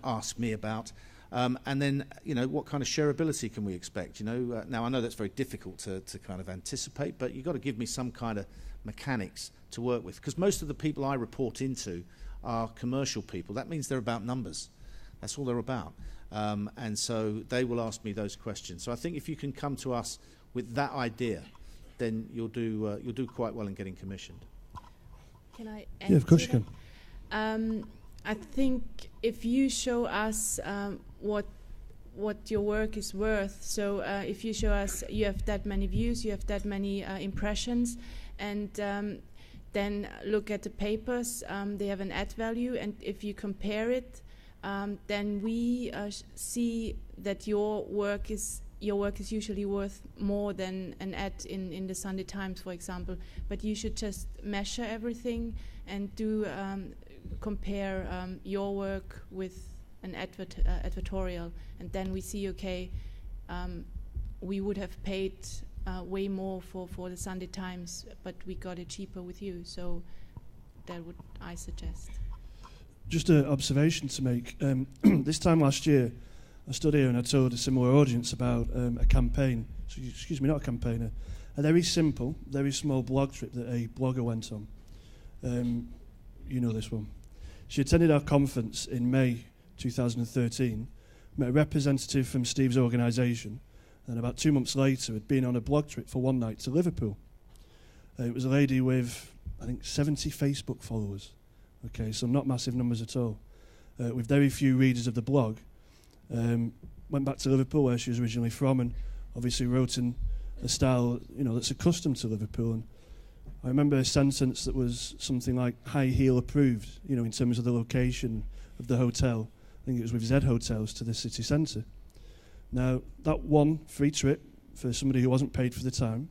ask me about. And then, what kind of shareability can we expect? Now I know that's very difficult to kind of anticipate, but you've got to give me some kind of mechanics to work with, because most of the people I report into are commercial people. That means they're about numbers. That's all they're about. And so they will ask me those questions. So I think if you can come to us with that idea, then you'll do quite well in getting commissioned. Can I add? Yeah, of course you can. I think if you show us what your work is worth, so if you show us you have that many views, you have that many impressions, and then look at the papers, they have an ad value, and if you compare it, then we see that your work is usually worth more than an ad in the Sunday Times, for example. But you should just measure everything and do compare your work with an advertorial, and then we see, okay, we would have paid way more for the Sunday Times, but we got it cheaper with you. So that would I suggest. Just an observation to make. This time last year, I stood here and I told a similar audience about a campaign, not a campaigner, a very simple, very small blog trip that a blogger went on. You know this one. She attended our conference in May 2013, met a representative from Steve's organisation, and about 2 months later had been on a blog trip for one night to Liverpool. It was a lady with, I think, 70 Facebook followers. Okay, so not massive numbers at all. With very few readers of the blog. Went back to Liverpool, where she was originally from, and obviously wrote in a style, that's accustomed to Liverpool. And I remember a sentence that was something like high heel approved, in terms of the location of the hotel. I think it was with Z Hotels to the city centre. Now, that one free trip for somebody who wasn't paid for the time,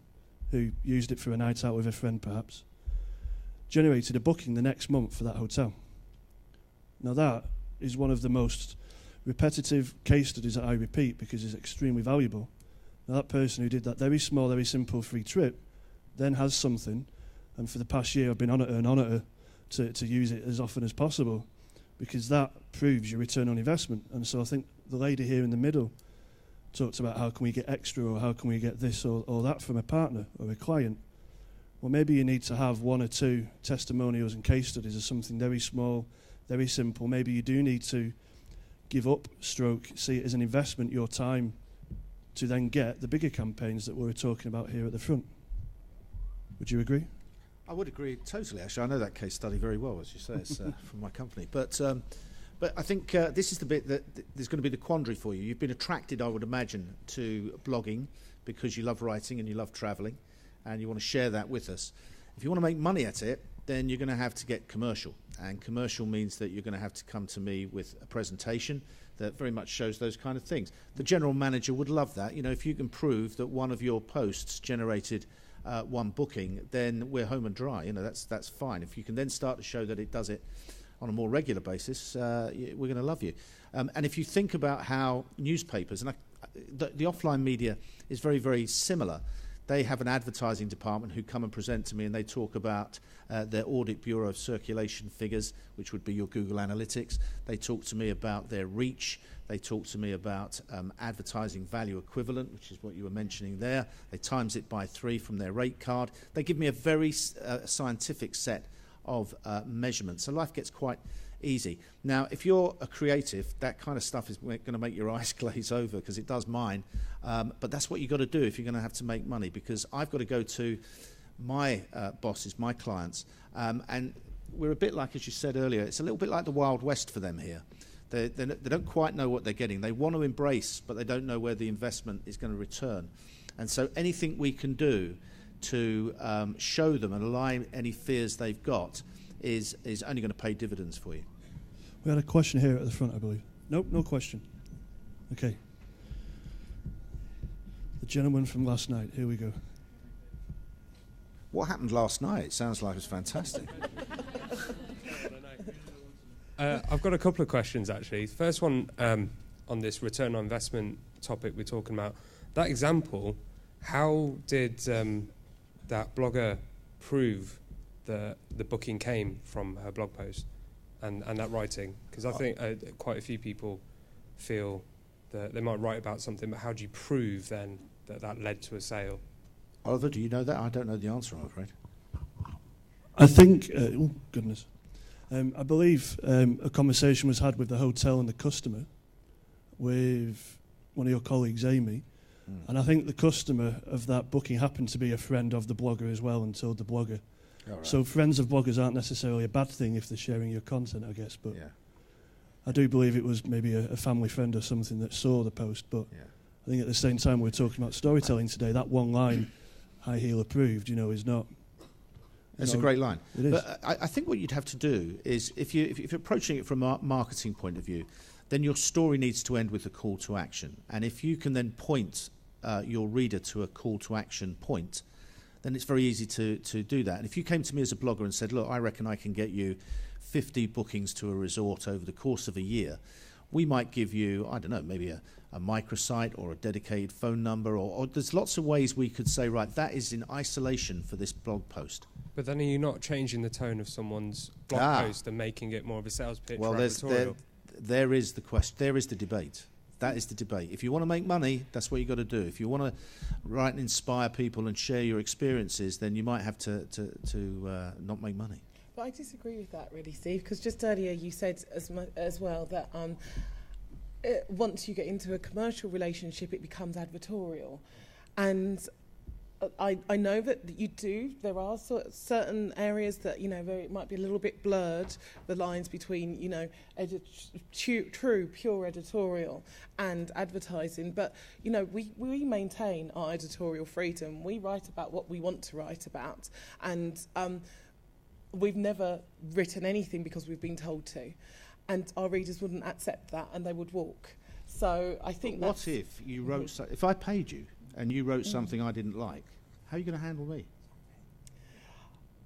who used it for a night out with a friend perhaps, generated a booking the next month for that hotel. Now that is one of the most repetitive case studies that I repeat because it's extremely valuable. Now that person who did that very small, very simple free trip then has something, and for the past year I've been on it to use it as often as possible, because that proves your return on investment. And so I think the lady here in the middle talked about how can we get extra, or how can we get this or that from a partner or a client. Well, maybe you need to have one or two testimonials and case studies of something very small, very simple. Maybe you do need to give up, see it as an investment, your time, to then get the bigger campaigns that we were talking about here at the front. Would you agree? I would agree totally, actually. I know that case study very well, as you say. It's from my company. But I think this is the bit that there's going to be the quandary for you. You've been attracted, I would imagine, to blogging because you love writing and you love travelling, and you want to share that with us. If you want to make money at it, then you're going to have to get commercial. And commercial means that you're going to have to come to me with a presentation that very much shows those kind of things. The general manager would love that. If you can prove that one of your posts generated one booking, then we're home and dry. That's fine. If you can then start to show that it does it on a more regular basis, we're going to love you. And if you think about how newspapers, and the offline media is very, very similar. They have an advertising department who come and present to me, and they talk about their audit bureau of circulation figures, which would be your Google Analytics. They talk to me about their reach. They talk to me about advertising value equivalent, which is what you were mentioning there. They times it by 3 from their rate card. They give me a very scientific set of measurements. So life gets quite easy. Now, if you're a creative, that kind of stuff is going to make your eyes glaze over, because it does mine. But that's what you've got to do if you're going to have to make money, because I've got to go to my bosses, my clients, and we're a bit like, as you said earlier, it's a little bit like the Wild West for them here. They don't quite know what they're getting. They want to embrace, but they don't know where the investment is going to return. And so anything we can do to show them and allay any fears they've got is only going to pay dividends for you. We had a question here at the front, I believe. Nope, no question. Okay. The gentleman from last night. Here we go. What happened last night? It sounds like it was fantastic. I've got a couple of questions, actually. First one, on this return on investment topic we're talking about. That example, how did that blogger prove that the booking came from her blog post and that writing? Because I think quite a few people feel that they might write about something, but how do you prove then that that led to a sale? Oliver, do you know that? I don't know the answer, I'm afraid. I think, oh goodness, I believe a conversation was had with the hotel and the customer with one of your colleagues, Amy, and I think the customer of that booking happened to be a friend of the blogger as well and told the blogger. All right. So friends of bloggers aren't necessarily a bad thing if they're sharing your content, I guess, but Yeah. I do believe it was maybe a family friend or something that saw the post, but Yeah. I think at the same time we're talking about storytelling today, that one line, high heel approved, is not... It's a great line. It is. But I think what you'd have to do is, if you're approaching it from a marketing point of view, then your story needs to end with a call to action. And if you can then point your reader to a call to action point, then it's very easy to do that. And if you came to me as a blogger and said, look, I reckon I can get you 50 bookings to a resort over the course of a year, we might give you, I don't know, maybe a microsite or a dedicated phone number, or there's lots of ways we could say, right, that is in isolation for this blog post. But then are you not changing the tone of someone's blog post and making it more of a sales pitch or advertorial? There is the question. There is the debate. That is the debate. If you want to make money, that's what you've got to do. If you want to write and inspire people and share your experiences, then you might have to not make money. But I disagree with that, really, Steve, because just earlier you said as well that once you get into a commercial relationship, it becomes advertorial. And I know that you do. There are certain areas that, where it might be a little bit blurred, the lines between, true, pure editorial and advertising. But, we maintain our editorial freedom. We write about what we want to write about. And we've never written anything because we've been told to. And our readers wouldn't accept that and they would walk. So I think but what if you wrote, if I paid you and you wrote something I didn't like, how are you going to handle me?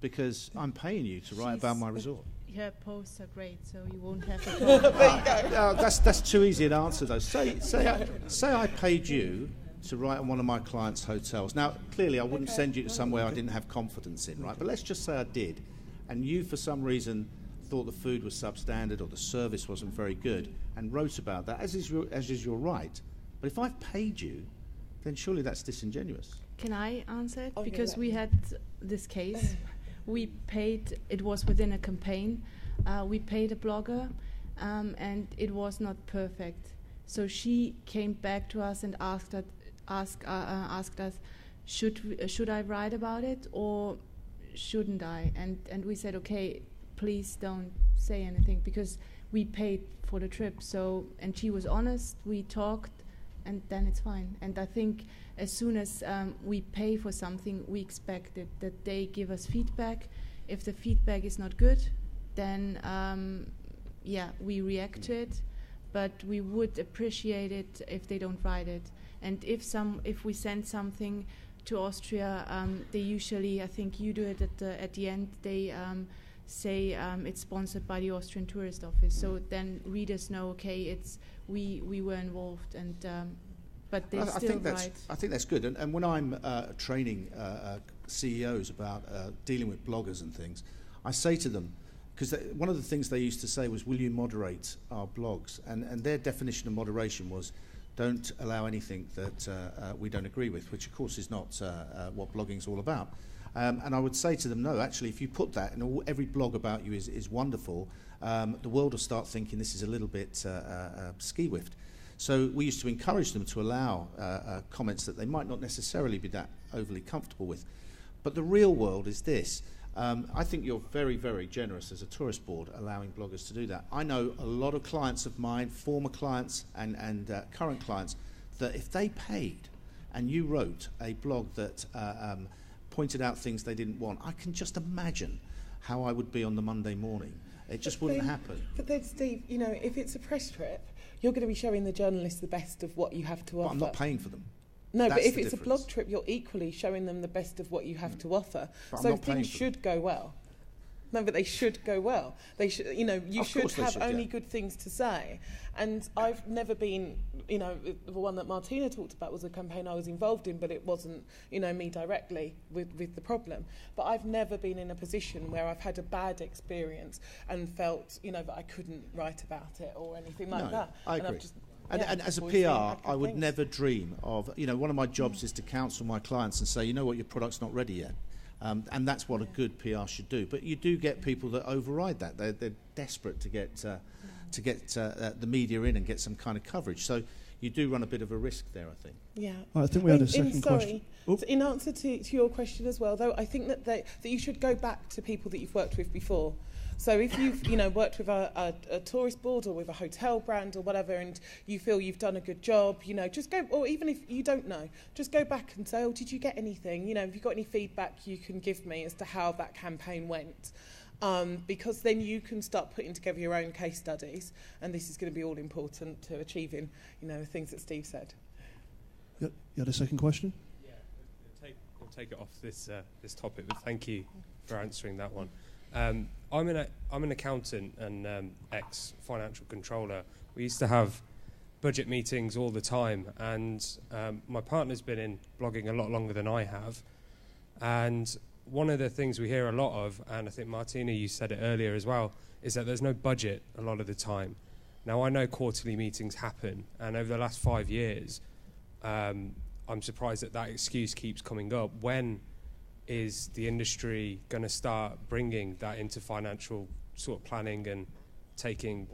Because I'm paying you to write about my resort. Her posts are great, so you won't have to talk. That's too easy an answer, though. Say I paid you to write on one of my clients' hotels. Now, clearly, I wouldn't send you to somewhere I didn't have confidence in, right? But let's just say I did, and you, for some reason, thought the food was substandard or the service wasn't very good, and wrote about that, as is your right. But if I've paid you, then surely that's disingenuous. Can I answer it? Oh, Because yeah. we had this case. We paid, it was within a campaign. We paid a blogger, and it was not perfect. So she came back to us and asked us, should I write about it or shouldn't I? And we said, okay, please don't say anything because we paid for the trip. So, and she was honest. We talked, and then it's fine. And I think as soon as we pay for something, we expect that they give us feedback. If the feedback is not good, then we react to it. But we would appreciate it if they don't write it. And if we send something to Austria, they usually, I think you do it at the end. They say it's sponsored by the Austrian Tourist Office. So then readers know, okay, we were involved, and but they still write. I think that's good. And when I'm training CEOs about dealing with bloggers and things, I say to them, because one of the things they used to say was, will you moderate our blogs? And their definition of moderation was, don't allow anything that we don't agree with, which of course is not what blogging's all about. And I would say to them, no, actually, if you put that, and every blog about you is wonderful, the world will start thinking this is a little bit ski-whiffed. So we used to encourage them to allow comments that they might not necessarily be that overly comfortable with. But the real world is this. I think you're very, very generous as a tourist board allowing bloggers to do that. I know a lot of clients of mine, former clients and current clients, that if they paid and you wrote a blog that pointed out things they didn't want, I can just imagine how I would be on the Monday morning. It just wouldn't happen. But then, Steve, if it's a press trip, you're going to be showing the journalists the best of what you have to offer. But I'm not paying for them. No, That's but if the it's a difference. blog trip, you're equally showing them the best of what you have to offer. But I'm So not paying things for should go well. No, but they should go well. They should, you know, you Of should course they have should, only yeah. good things to say. And I've never been, you know, the one that Martina talked about was a campaign I was involved in, but it wasn't, you know, me directly with the problem. But I've never been in a position where I've had a bad experience and felt, you know, that I couldn't write about it or anything like No, that. I And I've agree. just, And as a always been PR, had good I would things. never dream of, you know, one of my jobs is to counsel my clients and say, you know what, your product's not ready yet. And that's what a good PR should do. But you do get people that override that. They're desperate to get the media in and get some kind of coverage. So you do run a bit of a risk there, I think. Yeah. I think we had a second question. Oh. So in answer to your question as well, though, I think that you should go back to people that you've worked with before. So if you've, you know, worked with a tourist board or with a hotel brand or whatever, and you feel you've done a good job, you know, just go, or even if you don't know, just go back and say, oh, did you get anything? You know, have you got any feedback you can give me as to how that campaign went? Because then you can start putting together your own case studies, and this is going to be all important to achieving, you know, the things that Steve said. You had a second question? Yeah, we'll take it off this topic, but thank you for answering that one. I'm an accountant and ex-financial controller. We used to have budget meetings all the time, and my partner's been in blogging a lot longer than I have. And one of the things we hear a lot of, and I think Martina, you said it earlier as well, is that there's no budget a lot of the time. Now, I know quarterly meetings happen, and over the last 5 years, I'm surprised that excuse keeps coming up. When is the industry going to start bringing that into financial sort of planning and taking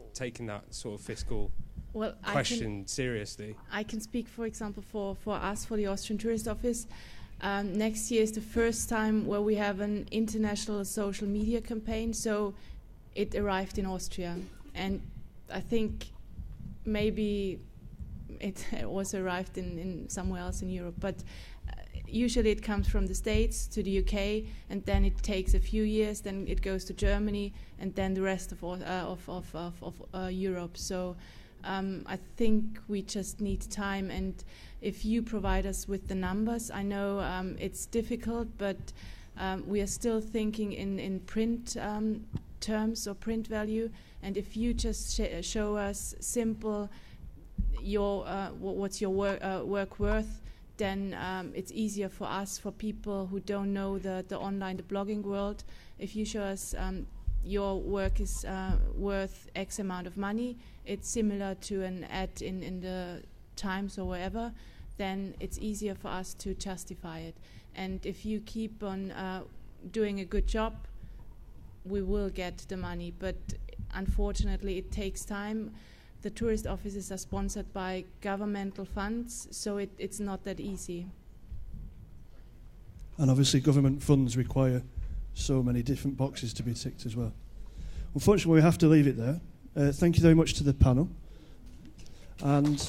that sort of fiscal question seriously? I can speak, for example, for us, for the Austrian Tourist Office. Next year is the first time where we have an international social media campaign, so it arrived in Austria. And I think maybe it also arrived in somewhere else in Europe, but usually it comes from the States to the UK, and then it takes a few years, then it goes to Germany, and then the rest of Europe. So I think we just need time, and if you provide us with the numbers, I know it's difficult, but we are still thinking in print terms or print value, and if you just show us simple what's your work worth, then it's easier for us, for people who don't know the blogging world. If you show us your work is worth X amount of money, it's similar to an ad in the Times or wherever, then it's easier for us to justify it. And if you keep on doing a good job, we will get the money. But unfortunately, it takes time. The tourist offices are sponsored by governmental funds, so it's not that easy. And obviously government funds require so many different boxes to be ticked as well. Unfortunately, we have to leave it there. Thank you very much to the panel. And